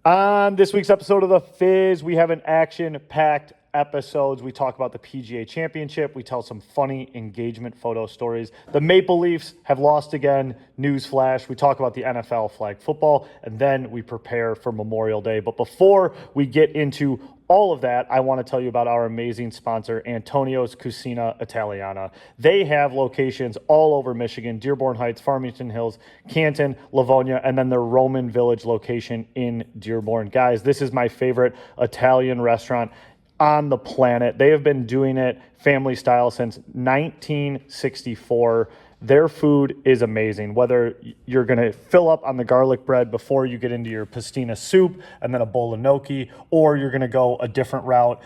On this week's episode of The Fizz, we have an action-packed episodes. We talk about the PGA Championship. We tell some funny engagement photo stories. The Maple Leafs have lost again. Newsflash. We talk about the NFL flag football, and then we prepare for Memorial Day. But before we get into all of that, I want to tell you about our amazing sponsor, Antonio's Cucina Italiana. They have locations all over Michigan: Dearborn Heights, Farmington Hills, Canton, Livonia, and then their Roman Village location in Dearborn. Guys, this is my favorite Italian restaurant on the planet. They have been doing it family style since 1964. Their food is amazing. Whether you're going to fill up on the garlic bread before you get into your pastina soup and then a bowl of gnocchi, or you're going to go a different route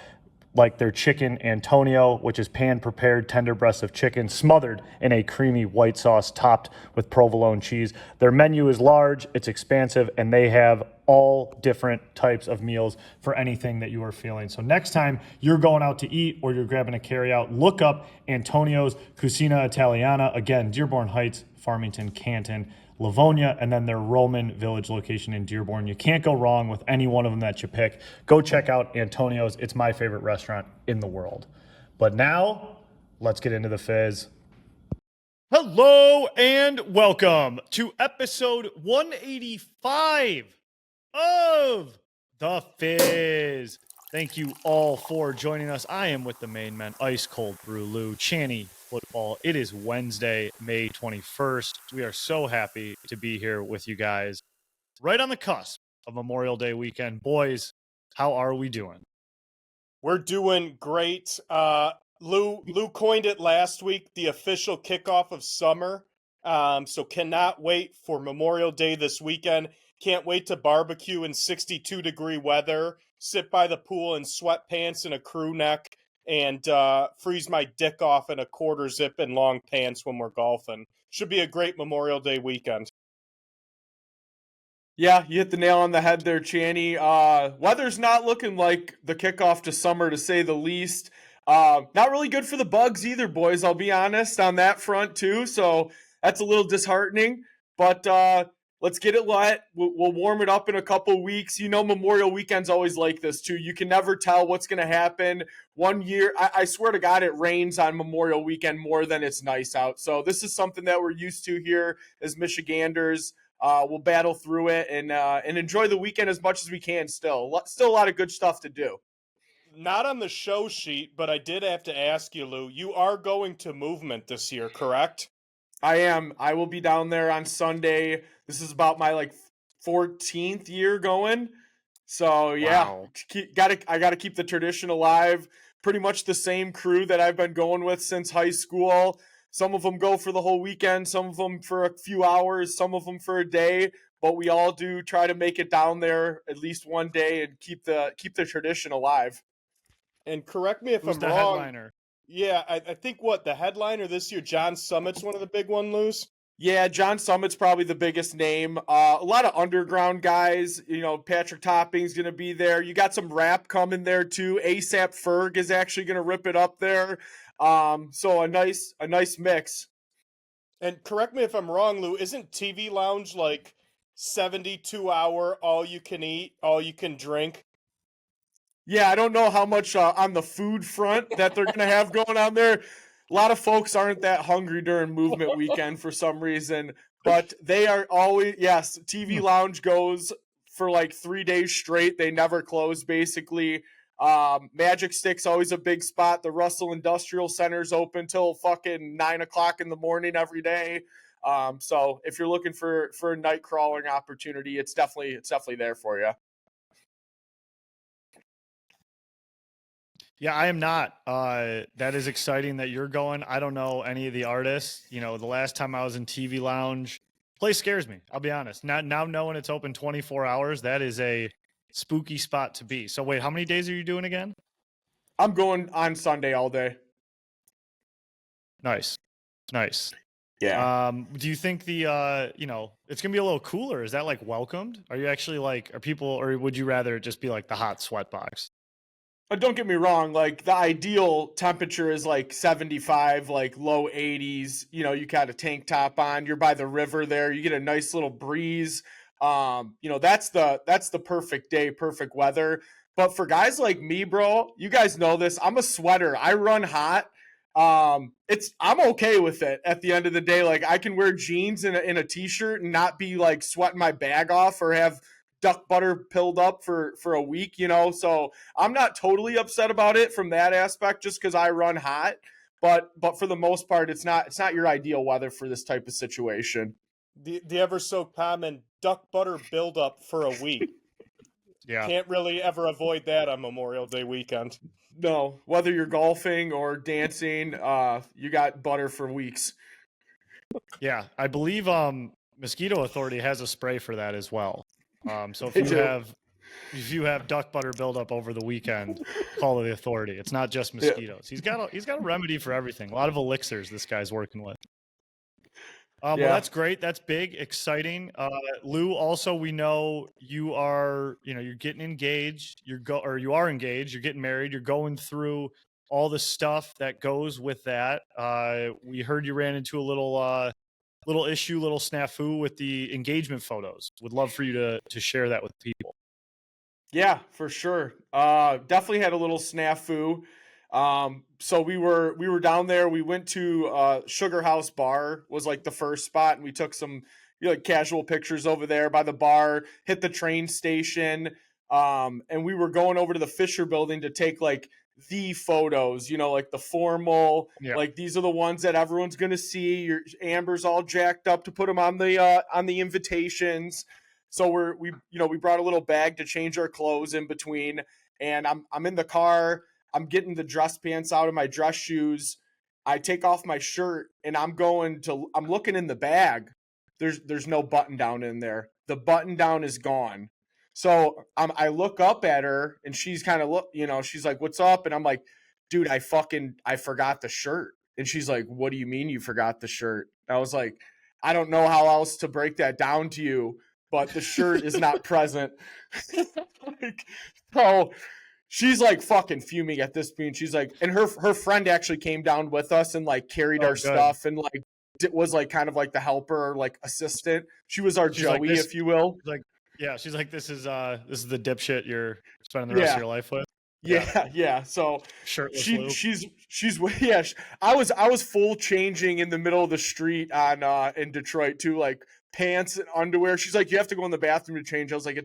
like their chicken Antonio, which is pan-prepared tender breasts of chicken smothered in a creamy white sauce topped with provolone cheese. Their menu is large, it's expansive, and they have all different types of meals for anything that you are feeling. So next time you're going out to eat or you're grabbing a carryout, look up Antonio's Cucina Italiana. Again, Dearborn Heights, Farmington, Canton, Livonia, and then their Roman Village location in Dearborn. You can't go wrong with any one of them that you pick. Go check out Antonio's. It's my favorite restaurant in the world. But now, let's get into the Fizz. Hello and welcome to episode 185 of the Fizz. Thank you all for joining us. I am with the main men, Ice Cold Brew Lou, Channy Football. It is Wednesday, May 21st. We are so happy to be here with you guys right on the cusp of Memorial Day weekend. Boys, how are we doing? We're doing great. Lou coined it last week, the official kickoff of summer. So cannot wait for Memorial Day this weekend. Can't wait to barbecue in 62-degree weather, sit by the pool in sweatpants and a crew neck, and freeze my dick off in a quarter zip and long pants when we're golfing. Should be a great Memorial Day weekend. Yeah, you hit the nail on the head there, Channy. Weather's not looking like the kickoff to summer, to say the least. Not really good for the bugs either, boys. I'll be honest on that front too. So that's a little disheartening. But let's get it lit. We'll warm it up in a couple weeks. You know, Memorial Weekend's always like this too. You can never tell what's going to happen. One year, I swear to God, it rains on Memorial Weekend more than it's nice out. So this is something that we're used to here as Michiganders. We'll battle through it and enjoy the weekend as much as we can. Still a lot of good stuff to do. Not on the show sheet, but I did have to ask you, Lou. You are going to Movement this year, correct? I am. I will be down there on Sunday. This is about my 14th year going. So yeah, Wow. I gotta keep the tradition alive. Pretty much the same crew that I've been going with since high school. Some of them go for the whole weekend, some of them for a few hours, some of them for a day. But we all do try to make it down there at least one day and keep the tradition alive. And correct me if Who's I'm the wrong. headliner? Yeah, I think the headliner this year, John Summit's one of the big one, Lous? Yeah, John Summit's probably the biggest name. A lot of underground guys. You know, Patrick Topping's going to be there. You got some rap coming there too. ASAP Ferg is actually going to rip it up there. So a nice mix. And correct me if I'm wrong, Lou, isn't TV Lounge 72-hour all you can eat, all you can drink? Yeah, I don't know how much on the food front that they're going to have going on there. A lot of folks aren't that hungry during Movement Weekend for some reason, but they are always, yes, TV Lounge goes for 3 days straight. They never close, basically. Magic Stick's always a big spot. The Russell Industrial Center's open till fucking 9 o'clock in the morning every day. So if you're looking for a night crawling opportunity, it's definitely there for you. Yeah, I am not. That is exciting that you're going. I don't know any of the artists. You know, the last time I was in TV Lounge, place scares me. I'll be honest. Now knowing it's open 24 hours, that is a spooky spot to be. So wait, how many days are you doing again? I'm going on Sunday all day. Nice. Yeah. Do you think it's gonna be a little cooler? Is that welcomed? Are you actually are people, or would you rather it just be the hot sweat box? Don't get me wrong, the ideal temperature is 75, low 80s. You know, you got a tank top on, you're by the river there, you get a nice little breeze. That's the perfect day, perfect weather. But for guys like me, bro, you guys know this. I'm a sweater. I run hot. I'm okay with it at the end of the day. Like I can wear jeans and a t-shirt and not be like sweating my bag off or have duck butter pilled up for a week, So I'm not totally upset about it from that aspect just because I run hot. But for the most part, it's not your ideal weather for this type of situation. The ever so common duck butter buildup for a week. Yeah. Can't really ever avoid that on Memorial Day weekend. No, whether you're golfing or dancing, you got butter for weeks. Yeah, I believe Mosquito Authority has a spray for that as well. So if you have duck butter buildup over the weekend, call the authority. It's not just mosquitoes. Yeah. He's got a remedy for everything. A lot of elixirs this guy's working with. Well, that's great. That's big, exciting. Lou, also, we know you are, you're getting engaged. You are engaged. You're getting married. You're going through all the stuff that goes with that. We heard you ran into a little issue, little snafu with the engagement photos. Would love for you to share that with people. Yeah, for sure. Definitely had a little snafu. So we were down there. We went to Sugar House Bar was like the first spot, and we took some casual pictures over there by the bar. Hit the train station, and we were going over to the Fisher Building to take like the photos. Like the formal. Yeah. Like these are the ones that everyone's gonna see. Your Amber's all jacked up to put them on the invitations. So we brought a little bag to change our clothes in between, and I'm in the car. I'm getting the dress pants out of my dress shoes. I take off my shirt and I'm looking in the bag. There's no button down in there. The button down is gone. So I look up at her and she's kind of she's like, "What's up?" And I'm like, "Dude, I forgot the shirt." And she's like, "What do you mean you forgot the shirt?" I was like, "I don't know how else to break that down to you, but the shirt is not present." So she's like fucking fuming at this point. She's like, and her friend actually came down with us and like carried our stuff and like it was like kind of like the helper or like assistant. She was our Joey, like if you will. She's like, this is the dipshit you're spending the rest of your life with. Yeah. So shirtless she's I was full changing in the middle of the street on in Detroit too, like pants and underwear. She's like, "You have to go in the bathroom to change." I was like,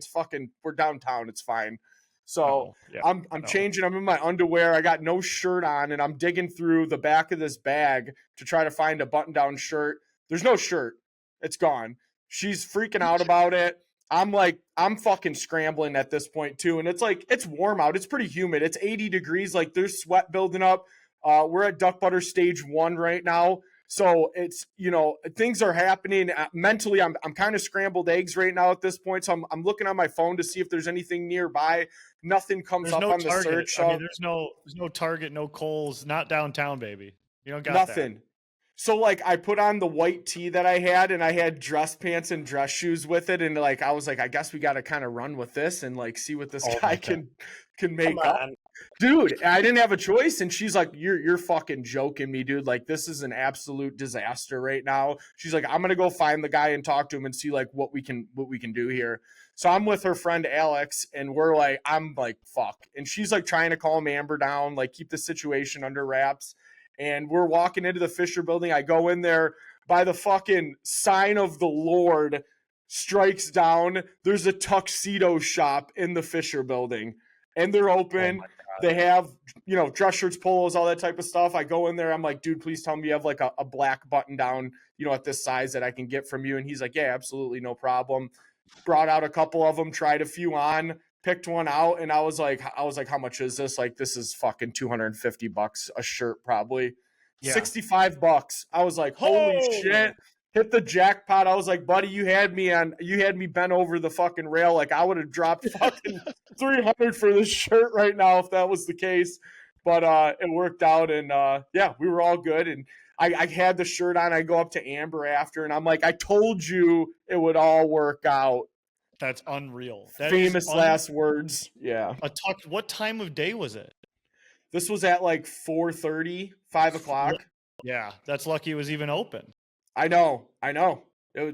we're downtown, it's fine. So I'm changing. I'm in my underwear. I got no shirt on, and I'm digging through the back of this bag to try to find a button-down shirt. There's no shirt. It's gone. She's freaking out about it. I'm fucking scrambling at this point too. And it's warm out. It's pretty humid. It's 80 degrees. Like there's sweat building up. We're at Duck Butter stage 1 right now. So it's, things are happening mentally. I'm kind of scrambled eggs right now at this point. So I'm looking on my phone to see if there's anything nearby. Nothing comes up on the search. I mean, there's no Target, no Kohl's, not downtown, baby. You don't got nothing. That. So like I put on the white tee that I had and I had dress pants and dress shoes with it. And like, I was like, I guess we got to kind of run with this and like, see what this guy can make up. Dude, I didn't have a choice. And she's like, you're fucking joking me, dude. Like, this is an absolute disaster right now. She's like, I'm going to go find the guy and talk to him and see like what we can do here. So I'm with her friend Alex and I'm like, fuck. And she's like trying to calm Amber down, like keep the situation under wraps. And we're walking into the Fisher Building. I go in there by the fucking sign of the Lord strikes down. There's a tuxedo shop in the Fisher Building. And they're open. They have, dress shirts, polos, all that type of stuff. I go in there. I'm like, dude, please tell me you have like a black button down, at this size that I can get from you. And he's like, yeah, absolutely. No problem. Brought out a couple of them, tried a few on, picked one out. And I was like, how much is this? Like, this is fucking $250 a shirt, probably. Yeah. $65. I was like, holy shit. Hit the jackpot. I was like, buddy, you had me bent over the fucking rail. Like I would have dropped fucking 300 for this shirt right now if that was the case. But it worked out, and we were all good. And I had the shirt on. I go up to Amber after, and I'm like, I told you it would all work out. That's unreal. Famous last words. Yeah. What time of day was it? This was at like 4:30, 5 o'clock. Yeah, that's lucky it was even open. I know.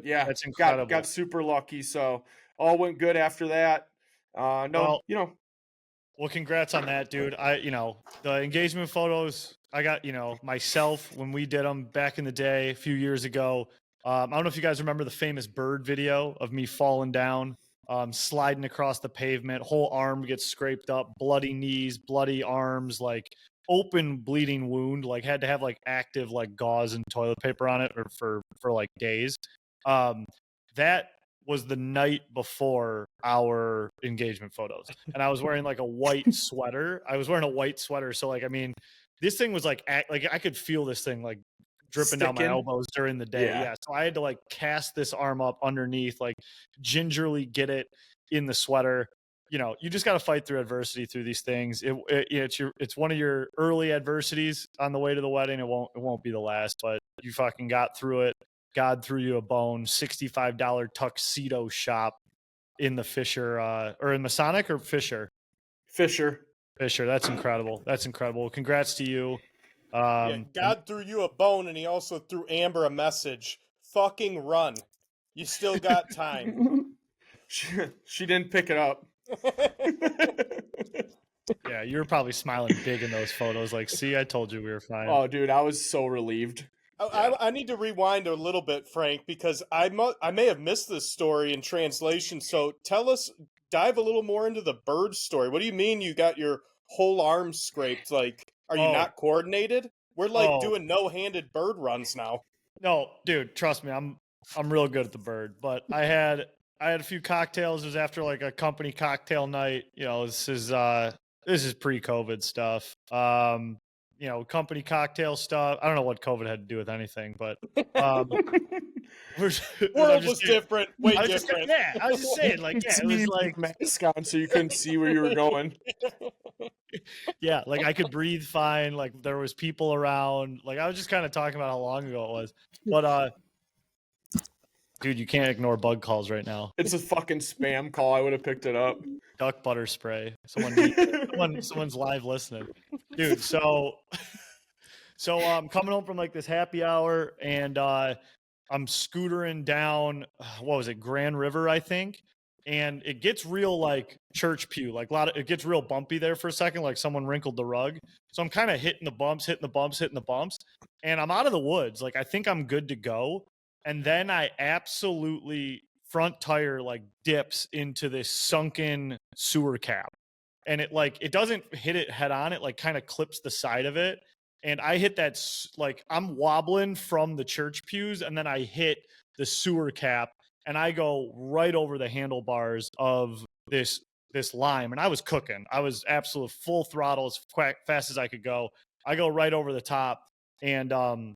Yeah, That's incredible. got super lucky. So all went good after that. Well, You know, Well, congrats on that, dude. The engagement photos, I got, myself when we did them back in the day, a few years ago. I don't know if you guys remember the famous bird video of me falling down, sliding across the pavement, whole arm gets scraped up, bloody knees, bloody arms, like open bleeding wound, like had to have like active like gauze and toilet paper on it or for like days. That was the night before our engagement photos, and I was wearing like a white sweater. So like, I mean, this thing was like like I could feel this thing like dripping down my sticking. elbows during the day. Yeah, so I had to like cast this arm up underneath, like gingerly get it in the sweater. You just got to fight through adversity through these things. It's one of your early adversities on the way to the wedding. It won't be the last, but you fucking got through it. God threw you a bone. $65 tuxedo shop in the Fisher, or in Masonic or Fisher. Fisher. That's incredible. That's incredible. Congrats to you. God threw you a bone, and he also threw Amber a message. Fucking run. You still got time. She didn't pick it up. Yeah, you were probably smiling big in those photos. Like, see, I told you we were fine. Oh, dude, I was so relieved. I need to rewind a little bit, Frank, because I may have missed this story in translation. So dive a little more into the bird story. What do you mean you got your whole arm scraped? Like, are you not coordinated? We're like doing no-handed bird runs now. No, dude, trust me, I'm real good at the bird. But I had a few cocktails. It was after like a company cocktail night. This is pre-COVID stuff. Company cocktail stuff. I don't know what COVID had to do with anything, but world was different. Way different. I was just saying, like, yeah, it was like mask on, so you couldn't see where you were going. Yeah, like I could breathe fine. Like there was people around. Like I was just kind of talking about how long ago it was. But dude, you can't ignore bug calls right now. It's a fucking spam call. I would have picked it up. Duck butter spray. Someone's live listening, dude. So I'm coming home from like this happy hour, and I'm scootering down. What was it, Grand River, I think. And it gets real like church pew, like it gets real bumpy there for a second, like someone wrinkled the rug. So I'm kind of hitting the bumps, and I'm out of the woods. Like I think I'm good to go. And then I absolutely front tire like dips into this sunken sewer cap, and it doesn't hit it head on. It like kind of clips the side of it, and I hit that, like I'm wobbling from the church pews, and then I hit the sewer cap, and I go right over the handlebars of this lime, and I was cooking. I was absolute full throttle as fast as I could go. I go right over the top, and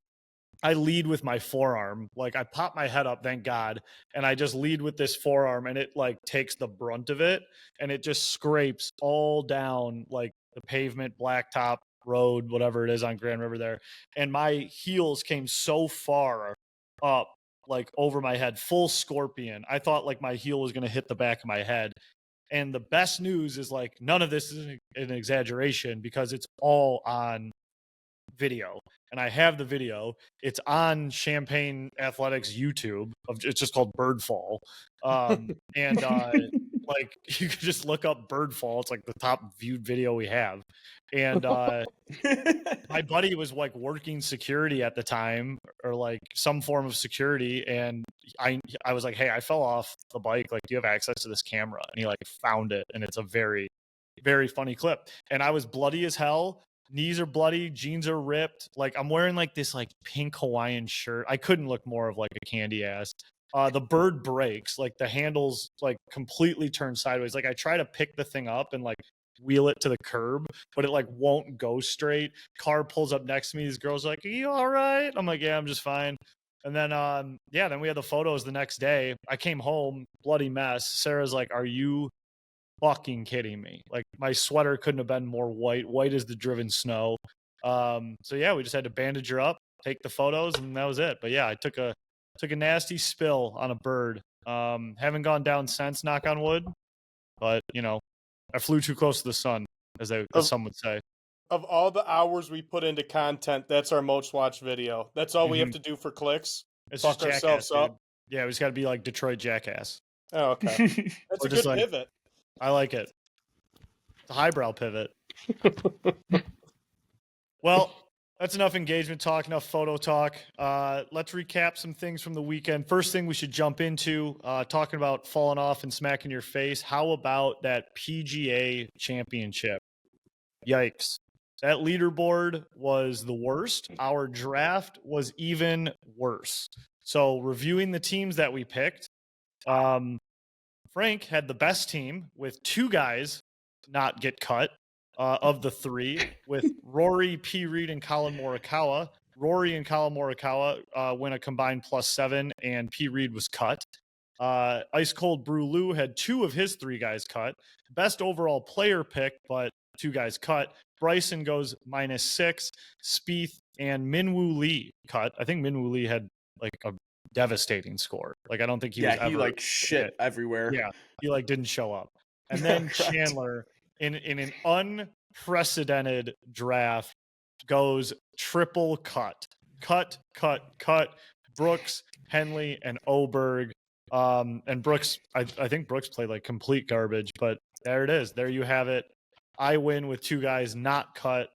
I lead with my forearm. Like I pop my head up, thank God, and I just lead with this forearm, and it like takes the brunt of it, and it just scrapes all down like the pavement, blacktop, road, whatever it is on Grand River there. And my heels came so far up, like over my head, full scorpion. I thought like my heel was going to hit the back of my head. And the best news is like none of this is an exaggeration, because it's all on video, and I have the video. It's on Champaign Athletics YouTube. It's just called Birdfall, and like you could just look up Birdfall. It's like the top viewed video we have. And my buddy was like working security at the time, or like some form of security, and I was like, hey, I fell off the bike, like do you have access to this camera? And he like found it, and it's a very, very funny clip. And I was bloody as hell. Knees are bloody, jeans are ripped. Like I'm wearing like this like pink Hawaiian shirt. I couldn't look more of like a candy ass. The bird breaks, like the handles like completely turn sideways. Like I try to pick the thing up and like wheel it to the curb, but it like won't go straight. Car pulls up next to me. These girls are like, are you all right? I'm like, yeah, I'm just fine. And then then we had the photos the next day. I came home, bloody mess. Sarah's like, are you fucking kidding me? Like my sweater couldn't have been more white as the driven snow. So yeah, we just had to bandage her up, take the photos, and that was it. But yeah, I took a nasty spill on a bird. Haven't gone down since, knock on wood. But I flew too close to the sun, as some would say. Of all the hours we put into content, that's our most watched video. That's all we have to do for clicks. It's Fuck just ourselves jackass, up. Yeah, we just got to be like Detroit Jackass. Oh, okay. That's Or a just good like- pivot. I like it. It's a highbrow pivot. Well, that's enough engagement talk, enough photo talk. Let's recap some things from the weekend. First thing we should jump into, talking about falling off and smacking your face. How about that PGA Championship? Yikes. That leaderboard was the worst. Our draft was even worse. So, reviewing the teams that we picked, Frank had the best team with 2 guys not get cut of the 3, with Rory, P. Reed, and Colin Morikawa. Rory and Colin Morikawa win a combined +7, and P. Reed was cut. Ice Cold Brew Lou had 2 of his 3 guys cut. Best overall player pick, but 2 guys cut. Bryson goes -6. Spieth and Minwoo Lee cut. I think Minwoo Lee had like a devastating score. Like I don't think he was ever like shit everywhere. Yeah, he like didn't show up. And then Correct. Chandler in an unprecedented draft goes triple cut. Cut. Brooks, Henley, and Oberg. And Brooks, I think Brooks played like complete garbage, but there it is. There you have it. I win with 2 guys not cut.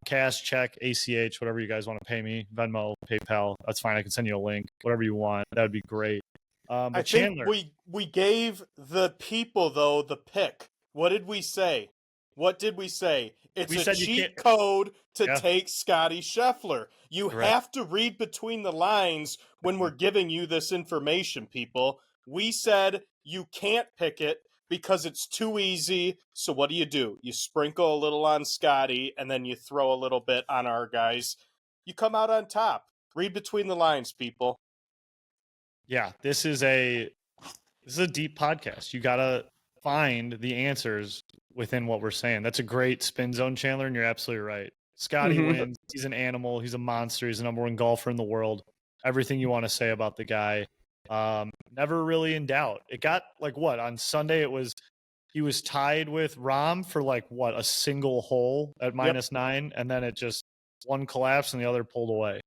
Cash, check, ACH, whatever you guys want to pay me. Venmo, PayPal. That's fine. I can send you a link. Whatever you want. That would be great. But I Chandler, think we gave the people though the pick. What did we say? It's We a said you cheat can't- code to Yeah. take Scotty Scheffler. You Correct. have to read between the lines when we're giving you this information, people. We said you can't pick it because it's too easy. So what do? You sprinkle a little on Scotty and then you throw a little bit on our guys. You come out on top. Read between the lines, people. yeah, this is a deep podcast. You gotta find the answers within what we're saying. That's a great spin zone, Chandler, and you're absolutely right. Scotty Mhm. wins. He's an animal. He's a monster. He's the #1 golfer in the world. Everything you want to say about the guy. Never really in doubt. It got like what on Sunday? He was tied with Rahm for like what a single hole at -9, and then it just one collapsed and the other pulled away.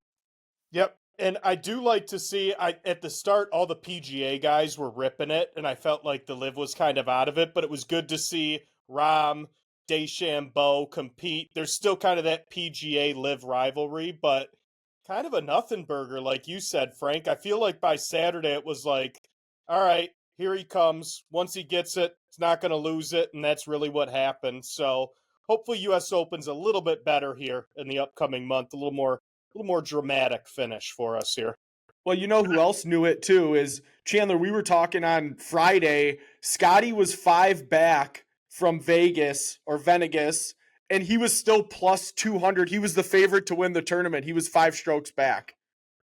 Yep. And I do like to see at the start all the PGA guys were ripping it, and I felt like the Liv was kind of out of it, but it was good to see Rahm, DeChambeau compete. There's still kind of that PGA Liv rivalry, but kind of a nothing burger, like you said, Frank. I feel like by Saturday it was like, all right, here he comes. Once he gets it, he's not going to lose it, and that's really what happened. So hopefully U.S. Open's a little bit better here in the upcoming month, a little more dramatic finish for us here. Well, you know who else knew it too is Chandler. We were talking on Friday. Scotty was 5 back from Vegas, and he was still +200. He was the favorite to win the tournament. He was 5 strokes back.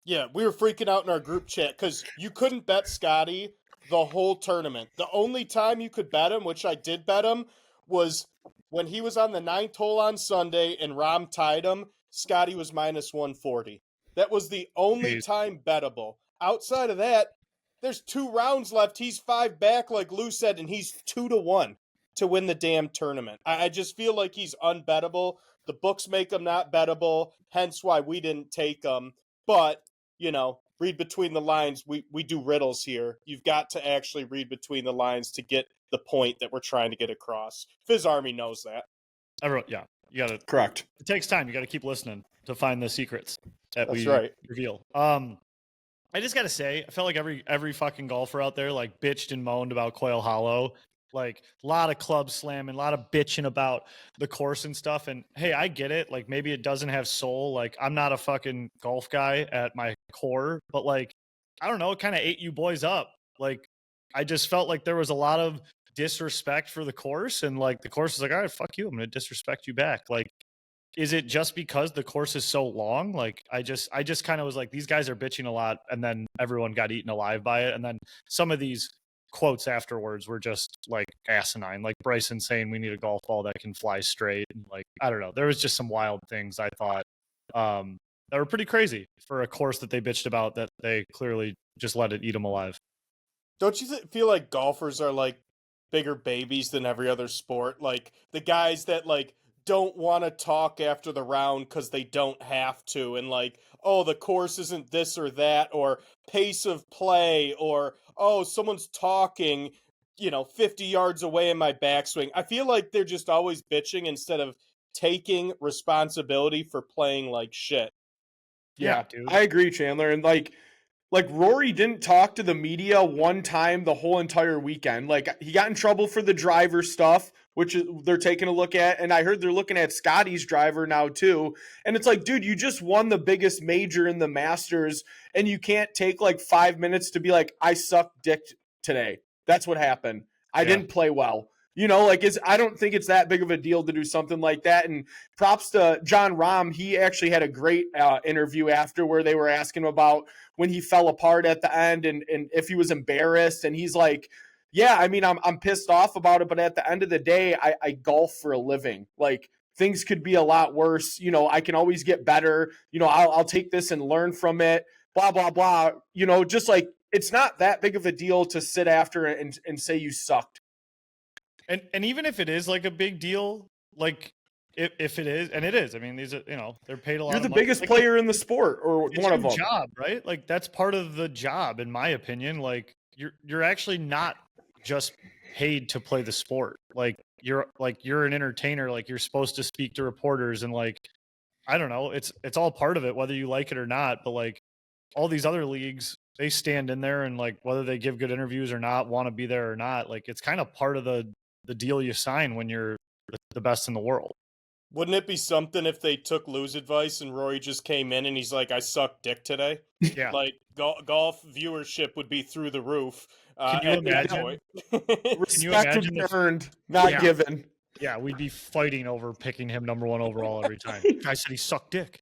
Yeah, we were freaking out in our group chat because you couldn't bet Scotty the whole tournament. The only time you could bet him, which I did bet him, was when he was on the 9th hole on Sunday and Rahm tied him. Scotty was -140. That was the only time bettable. Outside of that, there's 2 rounds left. He's 5 back, like Lou said, and he's 2-1 to win the damn tournament. I just feel like he's unbettable. The books make him not bettable, hence why we didn't take him. But, you know, read between the lines. We do riddles here. You've got to actually read between the lines to get the point that we're trying to get across. Fizz Army knows that. Everyone, yeah, you gotta. Correct. It takes time. You got to keep listening to find the secrets that That's we right. reveal. I just gotta say, I felt like every fucking golfer out there like bitched and moaned about Quail Hollow. Like a lot of club slamming, a lot of bitching about the course and stuff. And hey, I get it. Like maybe it doesn't have soul. Like I'm not a fucking golf guy at my core, but like I don't know, it kind of ate you boys up. Like I just felt like there was a lot of disrespect for the course, and like the course is like, all right, fuck you, I'm gonna disrespect you back. Like, is it just because the course is so long? Like I just kind of was like, these guys are bitching a lot, and then everyone got eaten alive by it. And then some of these quotes afterwards were just like asinine, like Bryson saying we need a golf ball that can fly straight, and like I don't know, there was just some wild things I thought that were pretty crazy for a course that they bitched about that they clearly just let it eat them alive. Don't you feel like golfers are like bigger babies than every other sport? Like the guys that like don't want to talk after the round because they don't have to, and like, oh, the course isn't this or that, or pace of play, or oh, someone's talking, 50 yards away in my backswing. I feel like they're just always bitching instead of taking responsibility for playing like shit. Yeah, dude. I agree, Chandler. And like Rory didn't talk to the media one time the whole entire weekend. Like he got in trouble for the driver stuff, which they're taking a look at. And I heard they're looking at Scotty's driver now too. And it's like, dude, you just won the biggest major in the Masters, and you can't take like 5 minutes to be like, I sucked dick today. That's what happened. I didn't play well. I don't think it's that big of a deal to do something like that. And props to John Rahm. He actually had a great interview after where they were asking him about when he fell apart at the end and if he was embarrassed. And he's like, yeah, I mean, I'm pissed off about it, but at the end of the day, I golf for a living. Like things could be a lot worse. I can always get better. I'll take this and learn from it, blah, blah, blah. Just like, it's not that big of a deal to sit after and say you sucked. And even if it is like a big deal, like if it is, and it is, I mean, these are, they're paid a lot. You're the of money. biggest Like, player in the sport, or it's one of your them. job, right? Like that's part of the job, in my opinion. Like you're actually not just paid to play the sport. Like you're an entertainer. Like you're supposed to speak to reporters, and like I don't know, it's all part of it, whether you like it or not. But like all these other leagues, they stand in there, and like whether they give good interviews or not, want to be there or not, like it's kind of part of the deal you sign when you're the best in the world. Wouldn't it be something if they took Lou's advice and Rory just came in and he's like, I sucked dick today? Yeah. Like, golf viewership would be through the roof. Can you imagine? Respect would be earned, not given. Yeah, we'd be fighting over picking him number 1 overall every time. Guy said he sucked dick.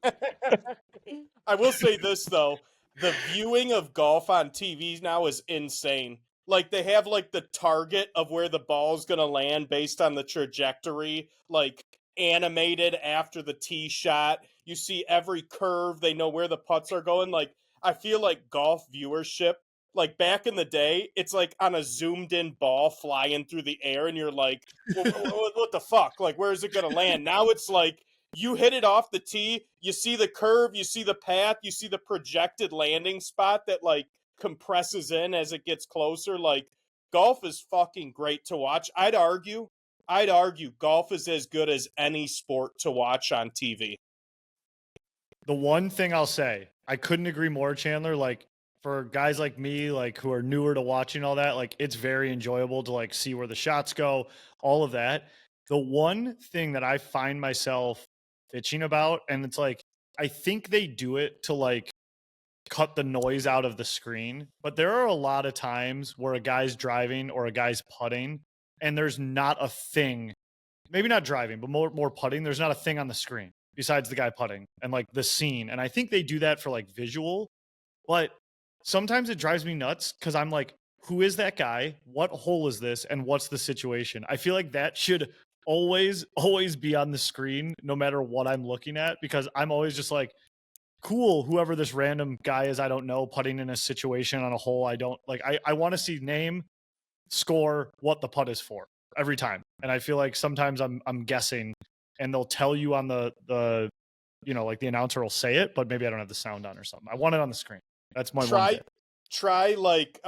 I will say this, though. The viewing of golf on TV now is insane. Like, they have, like, the target of where the ball's going to land based on the trajectory, like, animated after the tee shot. You see every curve. They know where the putts are going. Like, I feel like golf viewership, like, back in the day, it's like on a zoomed-in ball flying through the air, and you're like, what the fuck? Like, where is it going to land? Now it's like, you hit it off the tee, you see the curve, you see the path, you see the projected landing spot that, like, compresses in as it gets closer. Like, golf is fucking great to watch. I'd argue golf is as good as any sport to watch on TV. The one thing I'll say, I couldn't agree more, Chandler. Like for guys like me, like who are newer to watching all that, like it's very enjoyable to like see where the shots go, all of that. The one thing that I find myself bitching about, and it's like, I think they do it to like cut the noise out of the screen, but there are a lot of times where a guy's driving or a guy's putting and there's not a thing, maybe not driving, but more putting. There's not a thing on the screen besides the guy putting and like the scene. And I think they do that for like visual, but sometimes it drives me nuts because I'm like, who is that guy? What hole is this? And what's the situation? I feel like that should always be on the screen, no matter what I'm looking at, because I'm always just like, cool, whoever this random guy is, I don't know, putting in a situation on a hole. I don't like, I want to see name, score, what the putt is for every time. And I feel like sometimes I'm guessing and they'll tell you on the, like the announcer will say it, but maybe I don't have the sound on or something. I want it on the screen. That's my one bit. Try like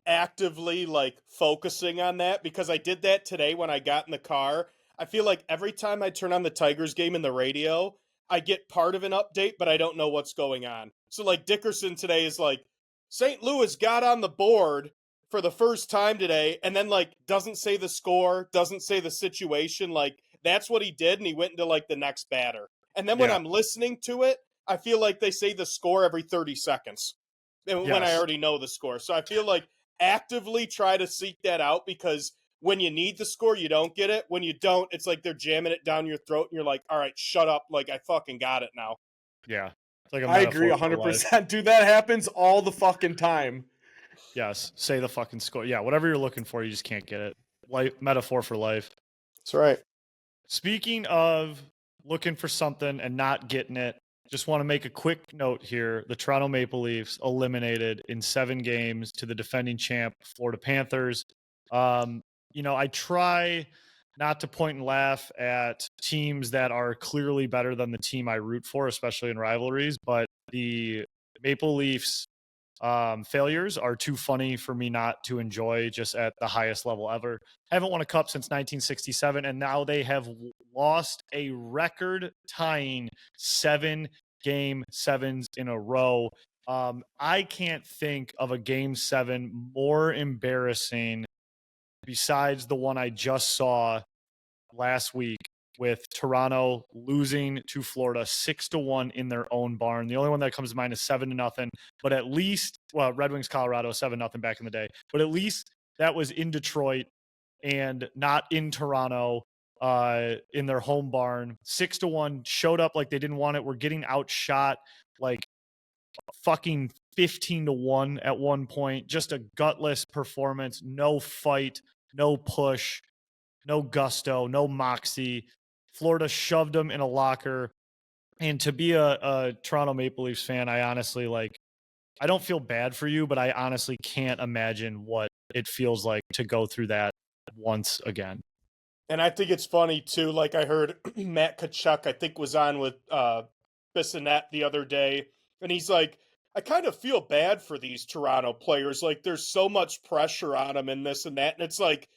actively like focusing on that, because I did that today when I got in the car. I feel like every time I turn on the Tigers game in the radio, I get part of an update, but I don't know what's going on. So like Dickerson today is like, St. Louis got on the board for the first time today, and then like doesn't say the score, doesn't say the situation. Like that's what he did, and he went into like the next batter. And then when I'm listening to it, I feel like they say the score every 30 seconds. When I already know the score. So I feel like actively try to seek that out, because when you need the score, you don't get it. When you don't, it's like they're jamming it down your throat and you're like, all right, shut up. Like, I fucking got it now. Yeah. It's like I agree 100%. Dude, that happens all the fucking time. Yes. Say the fucking score. Yeah. Whatever you're looking for, you just can't get it. Like metaphor for life. That's right. Speaking of looking for something and not getting it, just want to make a quick note here. The Toronto Maple Leafs eliminated in 7 games to the defending champ Florida Panthers. I try not to point and laugh at teams that are clearly better than the team I root for, especially in rivalries, but the Maple Leafs failures are too funny for me not to enjoy just at the highest level ever. Haven't won a cup since 1967, and now they have lost a record tying 7 game 7s in a row. I can't think of a game 7 more embarrassing besides the one I just saw last week with Toronto losing to Florida 6-1 in their own barn. The only one that comes to mind is 7-0, but at least, well, Red Wings, Colorado, 7-0 back in the day, but at least that was in Detroit and not in Toronto, in their home barn. 6-1, showed up like they didn't want it. We're getting outshot like fucking 15-1 at one point. Just a gutless performance, no fight, no push, no gusto, no moxie. Florida shoved them in a locker. And to be a Toronto Maple Leafs fan, I honestly I don't feel bad for you, but I honestly can't imagine what it feels like to go through that once again. And I think it's funny too. Like I heard Matt Kachuk, I think, was on with Bissonnette the other day, and he's like, I kind of feel bad for these Toronto players. Like there's so much pressure on them and this and that. And it's like,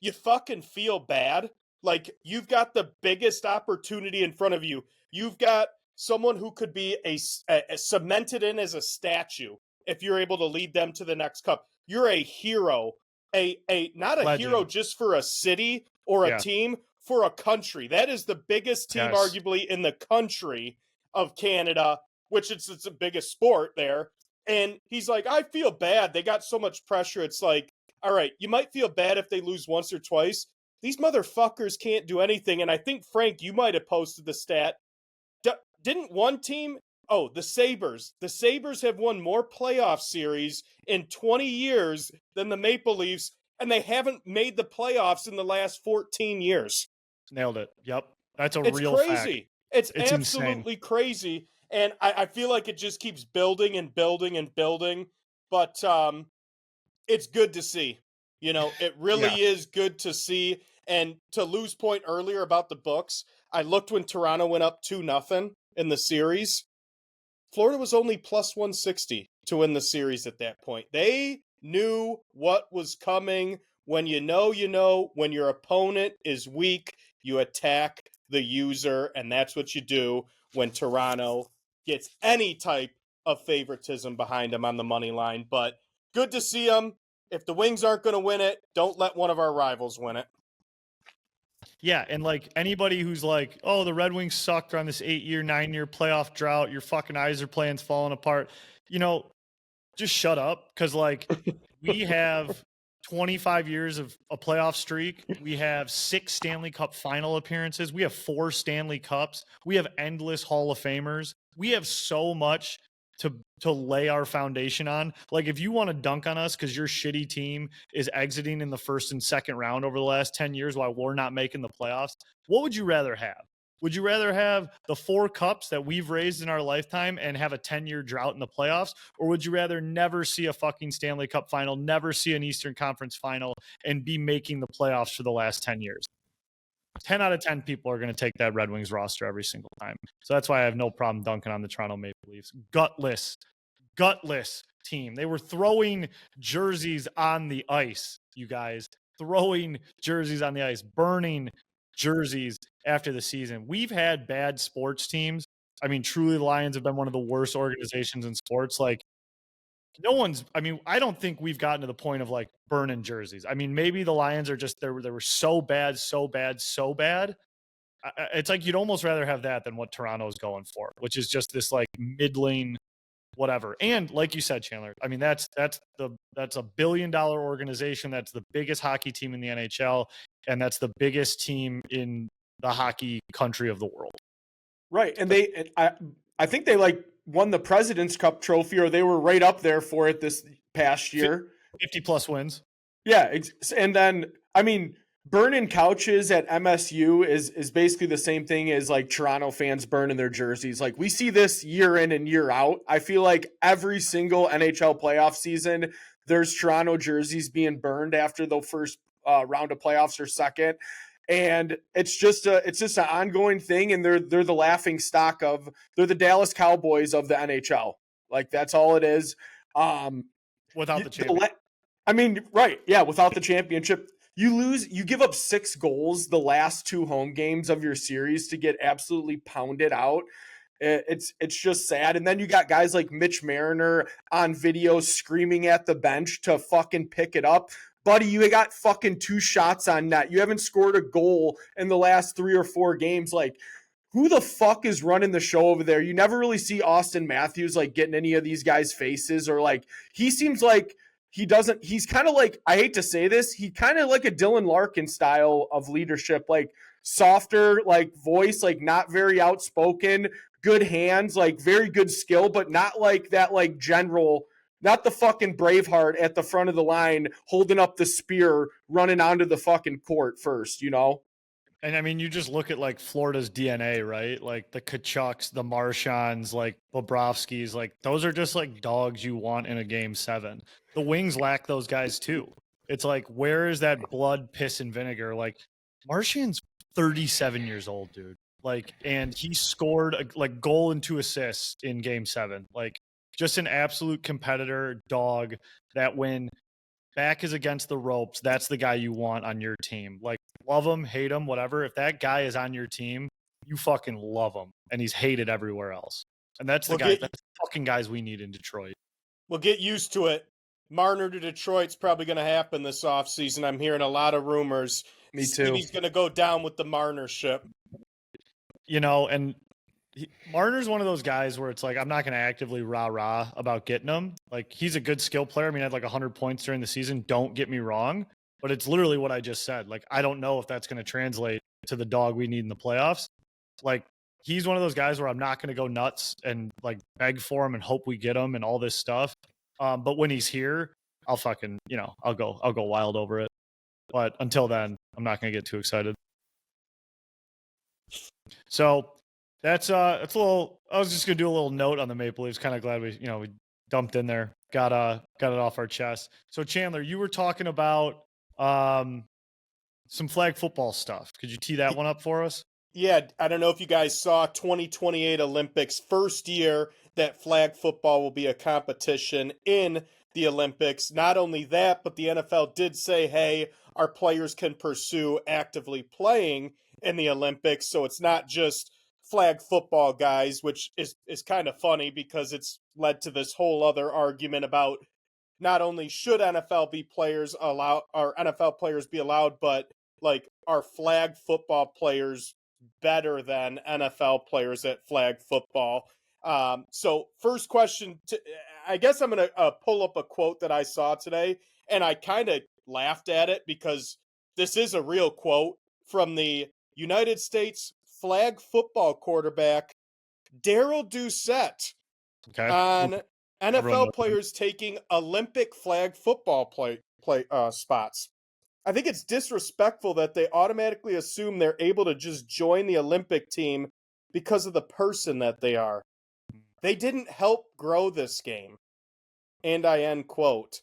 you fucking feel bad. Like you've got the biggest opportunity in front of you. You've got someone who could be a cemented in as a statue if you're able to lead them to the next cup. You're a hero, a not a Legend. hero just for a city or a team, for a country. That is the biggest team arguably in the country of Canada, which it's the biggest sport there. And he's like, I feel bad. They got so much pressure. It's like, all right, you might feel bad if they lose once or twice. These motherfuckers can't do anything. And I think, Frank, you might have posted the stat. Didn't one team, the Sabres. The Sabres have won more playoff series in 20 years than the Maple Leafs, and they haven't made the playoffs in the last 14 years. Nailed it. Yep. That's a It's real crazy. fact. It's absolutely insane. Crazy. And I feel like it just keeps building and building and building. But it's good to see. You know, it really is good to see. And to Lou's point earlier about the books, I looked when Toronto went up 2-0 in the series. Florida was only plus 160 to win the series at that point. They knew what was coming. When you know, when your opponent is weak, you attack the user, and that's what you do when Toronto gets any type of favoritism behind them on the money line. But good to see them. If the Wings aren't going to win it, don't let one of our rivals win it. Yeah, and like anybody who's like, oh, the Red Wings sucked on this 8-year, 9-year playoff drought, your fucking Yzer plan's falling apart. You know, just shut up, because like we have 25 years of a playoff streak. We have 6 Stanley Cup final appearances. We have 4 Stanley Cups. We have endless Hall of Famers. We have so much to lay our foundation on. Like, if you want to dunk on us because your shitty team is exiting in the first and second round over the last 10 years while we're not making the playoffs, what would you rather have? Would you rather have the 4 cups that we've raised in our lifetime and have a 10-year drought in the playoffs? Or would you rather never see a fucking Stanley Cup final, never see an Eastern Conference final, and be making the playoffs for the last 10 years? 10 out of 10 people are going to take that Red Wings roster every single time. So that's why I have no problem dunking on the Toronto Maple Leafs. Gutless team. They were throwing jerseys on the ice, you guys. Throwing jerseys on the ice, burning jerseys after the season. We've had bad sports teams. I mean, truly, the Lions have been one of the worst organizations in sports. Like, I don't think we've gotten to the point of like burning jerseys. I mean, maybe the Lions are just, they were so bad. It's like you'd almost rather have that than what Toronto's going for, which is just this like middling whatever. And like you said, Chandler, I mean, that's a $1 billion organization. That's the biggest hockey team in the NHL. And that's the biggest team in the hockey country of the world. Right. And I think they like won the President's Cup trophy, or they were right up there for it this past year. 50 plus wins. Yeah. And then, I mean, burning couches at MSU is basically the same thing as like Toronto fans burning their jerseys. Like, we see this year in and year out. I feel like every single NHL playoff season, there's Toronto jerseys being burned after the first round of playoffs or second. And it's just an ongoing thing, and they're the laughing stock of they're the Dallas Cowboys of the NHL. Like that's all it is. Without the championship. I mean, right? Yeah, without the championship, you give up 6 goals the last 2 home games of your series to get absolutely pounded out. It's just sad. And then you got guys like Mitch Mariner on video screaming at the bench to fucking pick it up. Buddy, you got fucking 2 shots on net. You haven't scored a goal in the last 3 or 4 games. Like, who the fuck is running the show over there? You never really see Austin Matthews like getting any of these guys' faces, or like he seems like he's kind of like, I hate to say this, he kind of like a Dylan Larkin style of leadership, like softer, like voice, like not very outspoken, good hands, like very good skill, but not like that, like general, not the fucking Braveheart at the front of the line holding up the spear, running onto the fucking court first, you know? And I mean, you just look at like Florida's DNA, right? Like the Kachucks, the Marchands, like Bobrovskis, like those are just like dogs you want in a game 7. The Wings lack those guys too. It's like, where is that blood, piss, and vinegar? Like Marchand's 37 years old, dude. Like, and he scored a like goal and 2 assists in game 7. Like, just an absolute competitor dog that when back is against the ropes, that's the guy you want on your team. Like, love him, hate him, whatever. If that guy is on your team, you fucking love him, and he's hated everywhere else. And that's the that's the fucking guys we need in Detroit. We'll get used to it. Marner to Detroit's probably going to happen this offseason. I'm hearing a lot of rumors. Me too. He's going to go down with the Marner ship. You know, and Marner's one of those guys where it's like, I'm not going to actively rah-rah about getting him. Like, he's a good skill player. I mean, I had like 100 points during the season. Don't get me wrong. But it's literally what I just said. Like, I don't know if that's going to translate to the dog we need in the playoffs. Like, he's one of those guys where I'm not going to go nuts and like beg for him and hope we get him and all this stuff. But when he's here, I'll fucking, you know, I'll go wild over it. But until then, I'm not going to get too excited. So that's a little, I was just going to do a little note on the Maple Leafs. Kind of glad we dumped in there, got it off our chest. So Chandler, you were talking about some flag football stuff. Could you tee that one up for us? Yeah, I don't know if you guys saw 2028 Olympics, first year that flag football will be a competition in the Olympics. Not only that, but the NFL did say, hey, our players can pursue actively playing in the Olympics. So it's not just flag football guys, which is kind of funny because it's led to this whole other argument about not only should NFL players be allowed, but like, are flag football players better than NFL players at flag football? So first question, I guess I'm going to pull up a quote that I saw today, and I kind of laughed at it because this is a real quote from the United States flag football quarterback, Daryl Doucette, on NFL players taking Olympic flag football spots. I think it's disrespectful that they automatically assume they're able to just join the Olympic team because of the person that they are. They didn't help grow this game. And I end quote.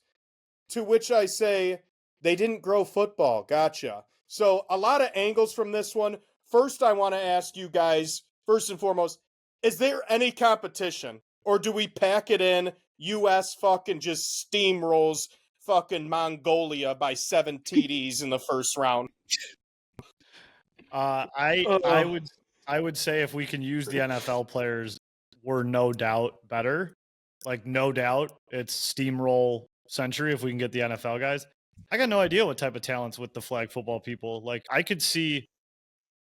To which I say, they didn't grow football. Gotcha. So a lot of angles from this one. First, I want to ask you guys, first and foremost, is there any competition? Or do we pack it in, U.S. fucking just steamrolls fucking Mongolia by 7 TDs in the first round? I would say if we can use the NFL players, we're no doubt better. Like, no doubt it's steamroll century if we can get the NFL guys. I got no idea what type of talents with the flag football people. Like, I could see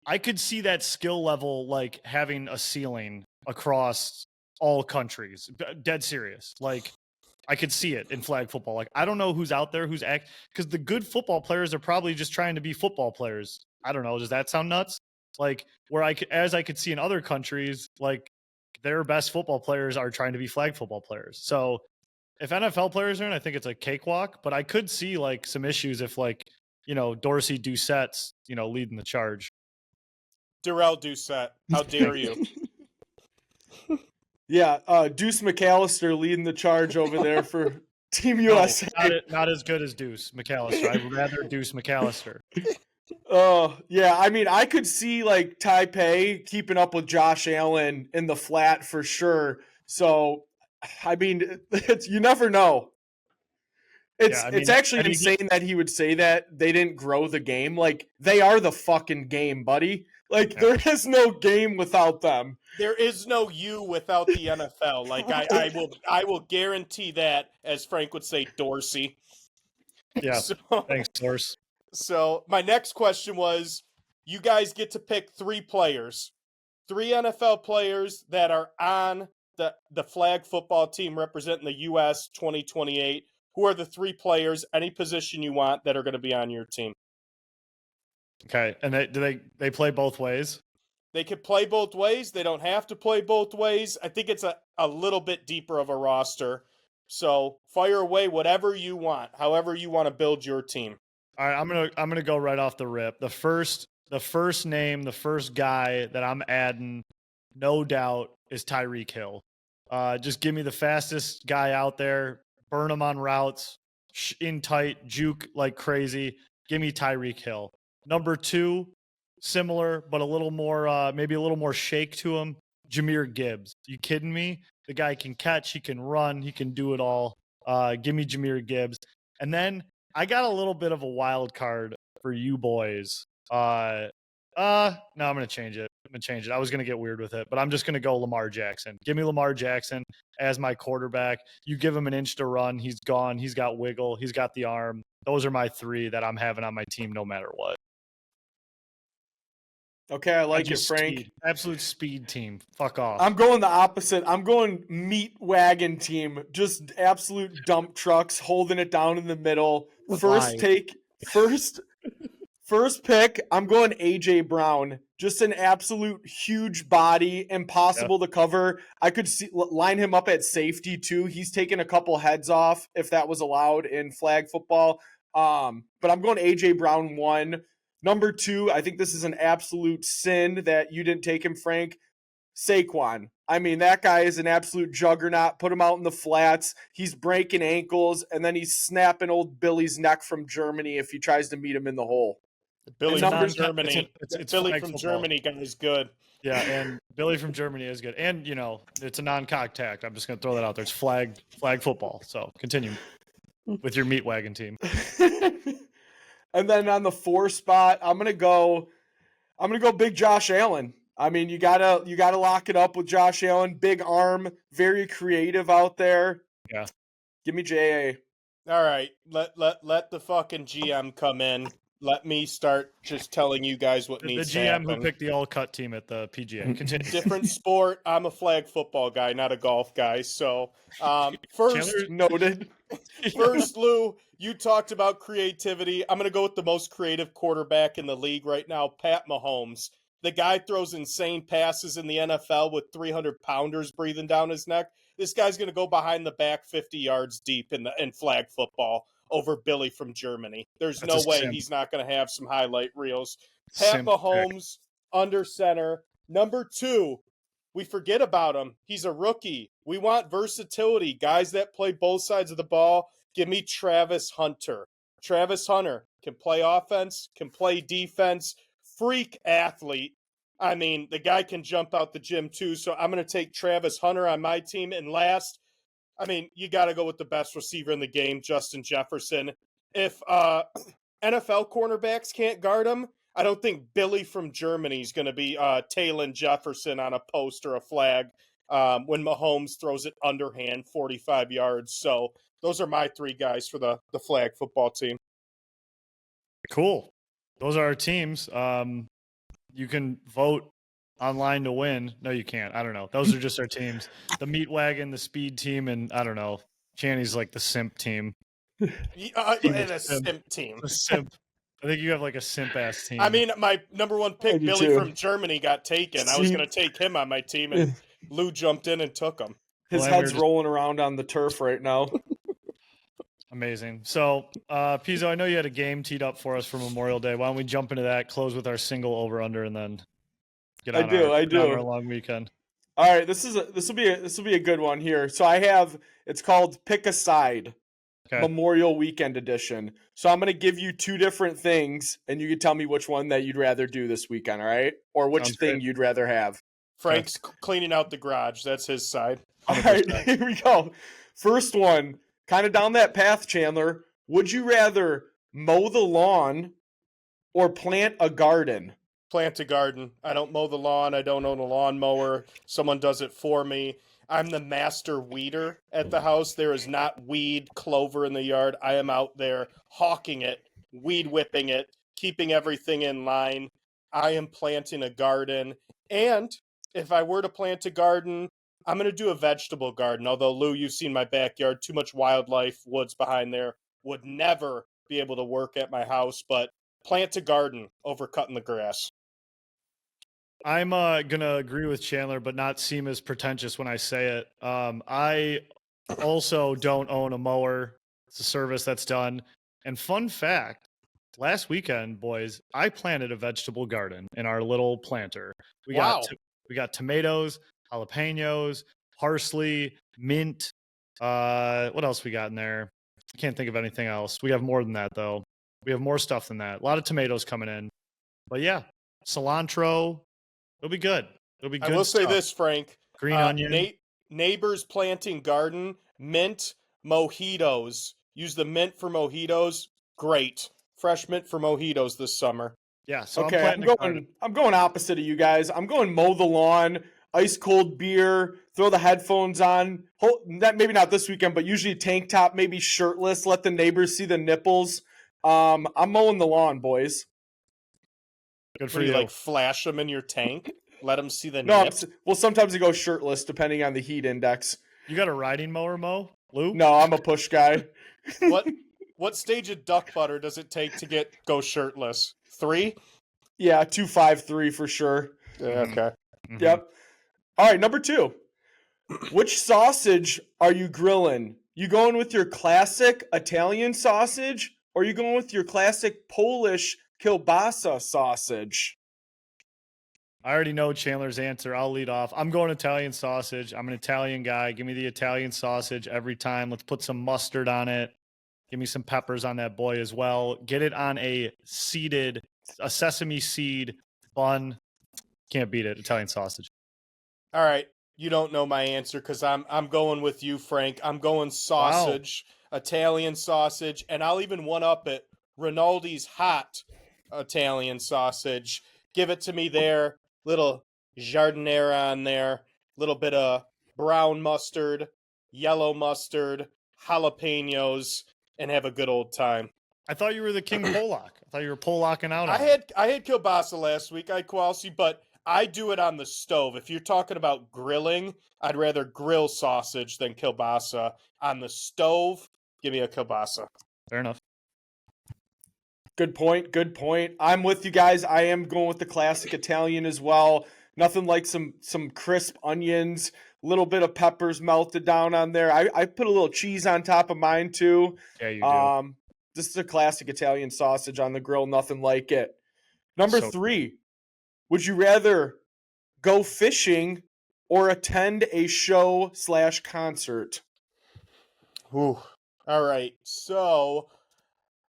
that skill level like having a ceiling across all countries. Dead serious. Like, I could see it in flag football. Like, I don't know who's out there who's because the good football players are probably just trying to be football players. I don't know. Does that sound nuts? Like, where I could see in other countries, like their best football players are trying to be flag football players. So if NFL players are in, I think it's a cakewalk, but I could see like some issues if like, Dorsey Doucette's, leading the charge. Darrell Doucette, how dare you? Yeah, Deuce McAllister leading the charge over there for Team USA. Not as good as Deuce McAllister. I'd rather Deuce McAllister. Oh, yeah. I mean, I could see like Taipei keeping up with Josh Allen in the flat for sure. So, I mean, you never know. Yeah, I It's mean, actually and you get, insane that he would say that they didn't grow the game. Like they are the fucking game, buddy. Like yeah. there is no game without them. There is no you without the NFL. Like I will guarantee that, as Frank would say, Dorsey. Yeah. So Thanks, Source. so my next question was, you guys get to pick 3 players, 3 NFL players that are on the flag football team representing the U.S. 2028. Who are the 3 players, any position you want, that are going to be on your team? Okay, and they play both ways? They could play both ways. They don't have to play both ways. I think it's a little bit deeper of a roster. So fire away whatever you want, however you want to build your team. All right, I'm gonna go right off the rip. The first name, the first guy that I'm adding, no doubt, is Tyreek Hill. Just give me the fastest guy out there. Burn him on routes, in tight, juke like crazy. Give me Tyreek Hill. Number 2, similar but a little more, maybe a little more shake to him. Jahmyr Gibbs. You kidding me? The guy can catch, he can run, he can do it all. Give me Jahmyr Gibbs. And then I got a little bit of a wild card for you boys. No, I'm gonna change it. I was gonna get weird with it, but I'm just gonna go Lamar Jackson. Give me Lamar Jackson as my quarterback. You give him an inch to run, he's gone. He's got wiggle. He's got the arm. Those are my 3 that I'm having on my team, no matter what. Okay, I like it, Just Frank. speed. Absolute speed team. Fuck off. I'm going the opposite. I'm going meat wagon team. Just absolute dump trucks holding it down in the middle. First pick, I'm going AJ Brown. Just an absolute huge body, impossible to cover. I could line him up at safety too. He's taken a couple heads off if that was allowed in flag football. But I'm going AJ Brown 1. Number 2, I think this is an absolute sin that you didn't take him, Frank. Saquon. I mean, that guy is an absolute juggernaut. Put him out in the flats. He's breaking ankles, and then he's snapping old Billy's neck from Germany if he tries to meet him in the hole. Billy And from numbers- Germany. It's Billy flag from football. Germany guy is good. Yeah, and Billy from Germany is good. And, it's a non-contact. I'm just going to throw that out there. It's flag football. So continue with your meat wagon team. And then on the 4 spot, I'm gonna go big Josh Allen. I mean, you gotta lock it up with Josh Allen. Big arm, very creative out there. Yeah. Give me JA. All right, let the fucking GM come in. Let me start just telling you guys what The needs to GM happen. who picked the all-cut team at the PGA. Continue. Different sport. I'm a flag football guy, not a golf guy. So, first, Chandler- Noted. First, Lou, you talked about creativity. I'm going to go with the most creative quarterback in the league right now, Pat Mahomes. The guy throws insane passes in the NFL with 300-pounders breathing down his neck. This guy's going to go behind the back 50 yards deep in flag football over Billy from Germany. There's That's no a way simp. he's not going to have some highlight reels. Pat Simp pick. Mahomes, under center. Number 2, we forget about him. He's a rookie. We want versatility, guys that play both sides of the ball. Give me Travis Hunter. Travis Hunter can play offense, can play defense, freak athlete. I mean, the guy can jump out the gym too. So I'm going to take Travis Hunter on my team. And last, I mean, you got to go with the best receiver in the game, Justin Jefferson. If NFL cornerbacks can't guard him, I don't think Billy from Germany is going to be tailing Jefferson on a post or a flag when Mahomes throws it underhand 45 yards. So those are my 3 guys for the flag football team. Cool. Those are our teams. You can vote online to win. No, you can't. I don't know. Those are just our teams. The meat wagon, the speed team, and I don't know. Channy's like the simp team. And a simp team. The simp. I think you have like a simp ass team. I mean, my number 1 pick, I do Billy too. from Germany, got taken. I was going to take him on my team, and Lou jumped in and took him. His Well, head's just- rolling around on the turf right now. Amazing. So, Pizzo, I know you had a game teed up for us for Memorial Day. Why don't we jump into that, close with our single over/under, and then get on I do. our long weekend. All right, this will be a good one here. So it's called Pick a Side. Memorial Weekend edition. So I'm going to give you two different things, and you can tell me which one that you'd rather do this weekend, all right? Or which Sounds thing great. you'd rather have. Frank's cleaning out the garage. That's his side. All right, 100%. here we go. First one, kind of down that path, Chandler. Would you rather mow the lawn or plant a garden? Plant a garden. I don't mow the lawn. I don't own a lawnmower. Someone does it for me. I'm the master weeder at the house. There is not weed, clover in the yard. I am out there hawking it, weed whipping it, keeping everything in line. I am planting a garden. And if I were to plant a garden, I'm going to do a vegetable garden. Although, Lou, you've seen my backyard. Too much wildlife, woods behind there. Would never be able to work at my house. But plant a garden over cutting the grass. I'm gonna agree with Chandler, but not seem as pretentious when I say it. I also don't own a mower. It's a service that's done. And fun fact, last weekend, boys, I planted a vegetable garden in our little planter. We Wow. got tomatoes, jalapenos, parsley, mint. What else we got in there? I can't think of anything else. We have more than that though. We have more stuff than that. A lot of tomatoes coming in. But yeah, cilantro. It'll be good. It'll be good. I will say stuff. this, Frank. Green onion. Neighbors planting garden, mint, mojitos. Use the mint for mojitos. Great. Fresh mint for mojitos this summer. Yeah. So Okay, I'm going opposite of you guys. I'm going mow the lawn, ice cold beer, throw the headphones on. That maybe not this weekend, but usually tank top, maybe shirtless. Let the neighbors see the nipples. I'm mowing the lawn, boys. Good for What do you. you like flash them in your tank? Let them see the No, nips? well, sometimes I go shirtless depending on the heat index. You got a riding mower, Mo? Lou? No, I'm a push guy. What stage of duck butter does it take to go shirtless? 3? Yeah, 253 for sure. Yeah, okay. Mhm. Yep. All right, number 2. Which sausage are you grilling? You going with your classic Italian sausage, or you going with your classic Polish kielbasa sausage? I already know Chandler's answer. I'll lead off. I'm going Italian sausage. I'm an Italian guy. Give me the Italian sausage every time. Let's put some mustard on it. Give me some peppers on that boy as well. Get it on a sesame seed bun. Can't beat it. Italian sausage. All right. You don't know my answer because I'm going with you, Frank. I'm going sausage, Italian sausage, and I'll even one up it. Rinaldi's hot Italian sausage. Give it to me there. Little giardiniera on there. Little bit of brown mustard, yellow mustard, jalapenos, and have a good old time. I thought you were the King Polak. I thought you were Polacking out on I had kielbasa last week. I had Kowalski, but I do it on the stove. If you're talking about grilling, I'd rather grill sausage than kielbasa. On the stove, give me a kielbasa. Fair enough. Good point. Good point. I'm with you guys. I am going with the classic Italian as well. Nothing like some crisp onions, a little bit of peppers melted down on there. I put a little cheese on top of mine too. Yeah, you do. This is a classic Italian sausage on the grill. Nothing like it. Number So 3, would you rather go fishing or attend a show/concert? Ooh. All right. So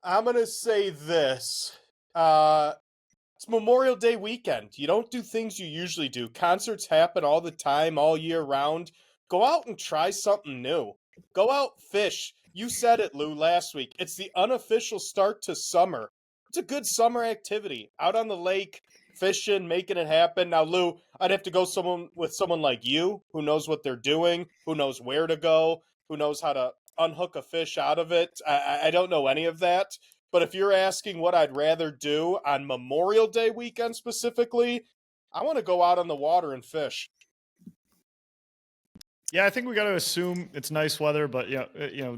I'm going to say this. It's Memorial Day weekend. You don't do things you usually do. Concerts happen all the time, all year round. Go out and try something new. Go out, fish. You said it, Lou, last week. It's the unofficial start to summer. It's a good summer activity. Out on the lake, fishing, making it happen. Now, Lou, I'd have to go with someone like you who knows what they're doing, who knows where to go, who knows how to unhook a fish out of it. I don't know any of that. But if you're asking what I'd rather do on Memorial Day weekend specifically, I want to go out on the water and fish. yeah, I think we got to assume it's nice weather, but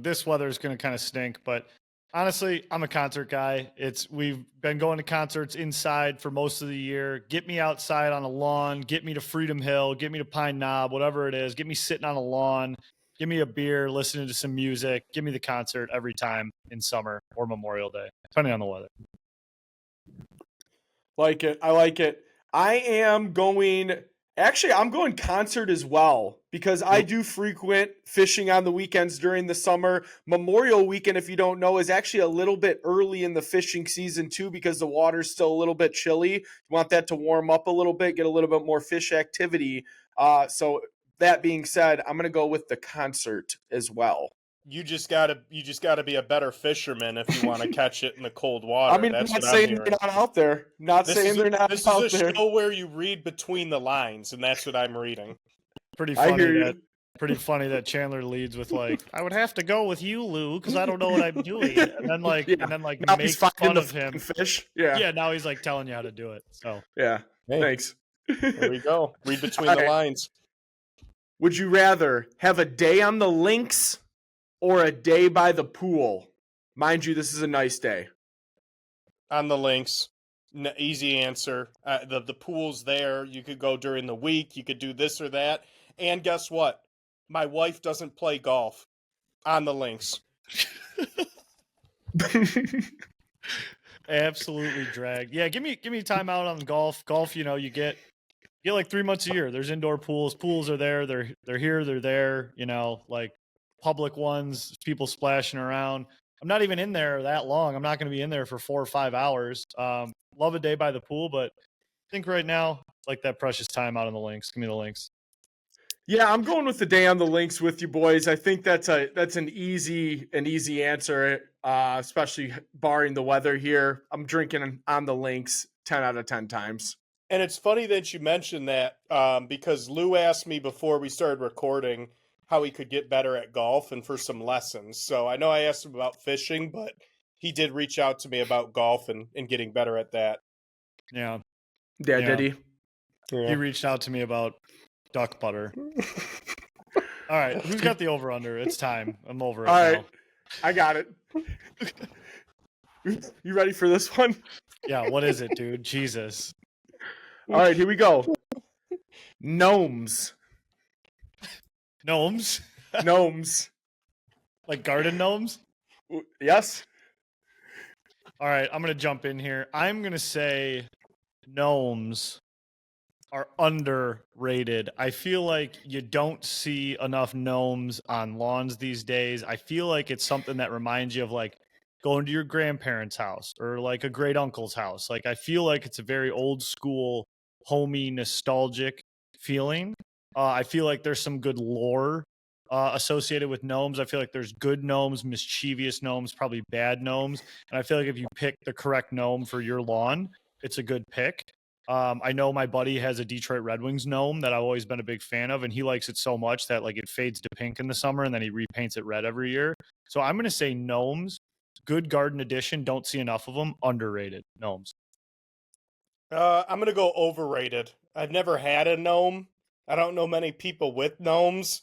this weather is going to kind of stink. But honestly, I'm a concert guy. We've been going to concerts inside for most of the year. Get me outside on a lawn. Get me to Freedom Hill. Get me to Pine Knob. Whatever it is. Get me sitting on a lawn. Give me a beer, listening to some music. Give me the concert every time in summer or Memorial Day, depending on the weather. Like it. I like it. I am going Actually, I'm going concert as well because I do frequent fishing on the weekends during the summer. Memorial weekend, if you don't know, is actually a little bit early in the fishing season too because the water's still a little bit chilly. You want that to warm up a little bit, get a little bit more fish activity. So that being said, I'm going to go with the concert as well. You just gotta be a better fisherman if you want to catch it in the cold water. I mean, That's I'm not what I'm saying hearing. they're not out there. Not saying they're not This out is a there. show where you read between the lines, and that's what I'm reading. Pretty I funny hear you. that pretty funny that Chandler leads with like, I would have to go with you, Lou, because I don't know what I'm doing. And then like Yeah. make Now he's finding fun the of him. fucking fish. Yeah. Yeah, now he's like telling you how to do it. So Yeah. Hey, Thanks. there we go. Read between All the right. lines. Would you rather have a day on the links or a day by the pool? Mind you, this is a nice day. On the links, easy answer. The pool's there. You could go during the week. You could do this or that. And guess what? My wife doesn't play golf. On the links. absolutely dragged. Yeah, give me time out on golf. Golf, you get like 3 months a year. There's indoor pools. Pools are there. They're here. They're there. Like public ones. People splashing around. I'm not even in there that long. I'm not going to be in there for 4 or 5 hours. Love a day by the pool, but I think right now, like that precious time out on the links. Give me the links. Yeah, I'm going with the day on the links with you boys. I think that's an easy answer, especially barring the weather here. I'm drinking on the links 10 out of 10 times. And it's funny that you mentioned that because Lou asked me before we started recording how he could get better at golf and for some lessons. So I know I asked him about fishing, but he did reach out to me about golf and getting better at that. Yeah. Yeah, did he? Yeah. He reached out to me about duck butter. All right, who's got the over under? It's time. I'm over it All now. right, I got it. You ready for this one? Yeah, what is it, dude? Jesus. All right, here we go. Gnomes. Gnomes? Gnomes. Like garden gnomes? Yes. All right, I'm going to jump in here. I'm going to say gnomes are underrated. I feel like you don't see enough gnomes on lawns these days. I feel like it's something that reminds you of like going to your grandparents' house or like a great uncle's house. Like I feel like it's a very old school, homey, nostalgic feeling. I feel like there's some good lore associated with gnomes. I feel like there's good gnomes, mischievous gnomes, probably bad gnomes. And I feel like if you pick the correct gnome for your lawn, it's a good pick. I know my buddy has a Detroit Red Wings gnome that I've always been a big fan of, and he likes it so much that like it fades to pink in the summer and then he repaints it red every year. So I'm going to say gnomes, good garden addition. Don't see enough of them. Underrated gnomes. I'm going to go overrated. I've never had a gnome. I don't know many people with gnomes.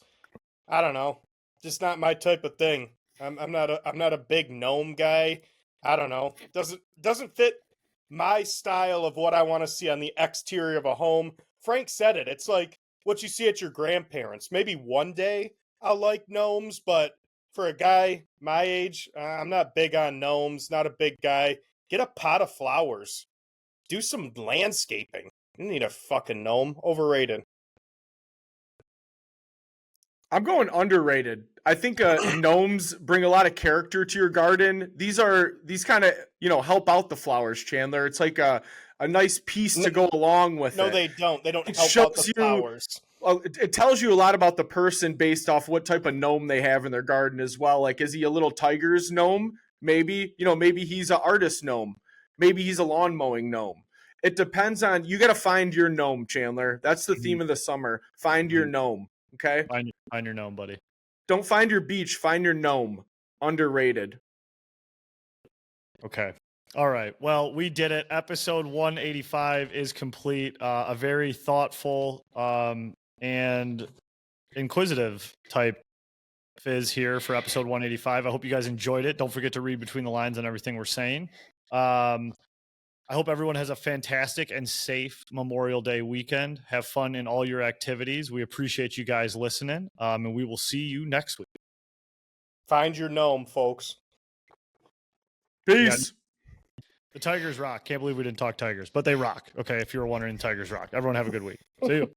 I don't know. Just not my type of thing. I'm not a big gnome guy. I don't know. Doesn't fit my style of what I want to see on the exterior of a home. Frank said it. It's like what you see at your grandparents. Maybe one day I'll like gnomes, but for a guy my age, I'm not big on gnomes, not a big guy. Get a pot of flowers. Do some landscaping. You don't need a fucking gnome. Overrated. I'm going underrated. I think gnomes bring a lot of character to your garden. These kind of, help out the flowers, Chandler. It's like a nice piece to go along with it. No, they don't. They don't It help out shows the you- flowers. It tells you a lot about the person based off what type of gnome they have in their garden as well. Like, is he a little tiger's gnome? Maybe, maybe he's an artist gnome. Maybe he's a lawn mowing gnome. It depends on, you got to find your gnome, Chandler. That's the theme of the summer. Find your gnome. Okay. Find your gnome, buddy. Don't find your beach. Find your gnome. Underrated. Okay. All right. Well, we did it. Episode 185 is complete. A very thoughtful and inquisitive type Fizz here for episode 185. I hope you guys enjoyed it. Don't forget to read between the lines on everything we're saying. I hope everyone has a fantastic and safe Memorial Day weekend. Have fun in all your activities. We appreciate you guys listening, and we will see you next week. Find your gnome, folks. Peace. Yeah. The Tigers rock. Can't believe we didn't talk Tigers, but they rock. Okay, if you were wondering, Tigers rock. Everyone have a good week. See you.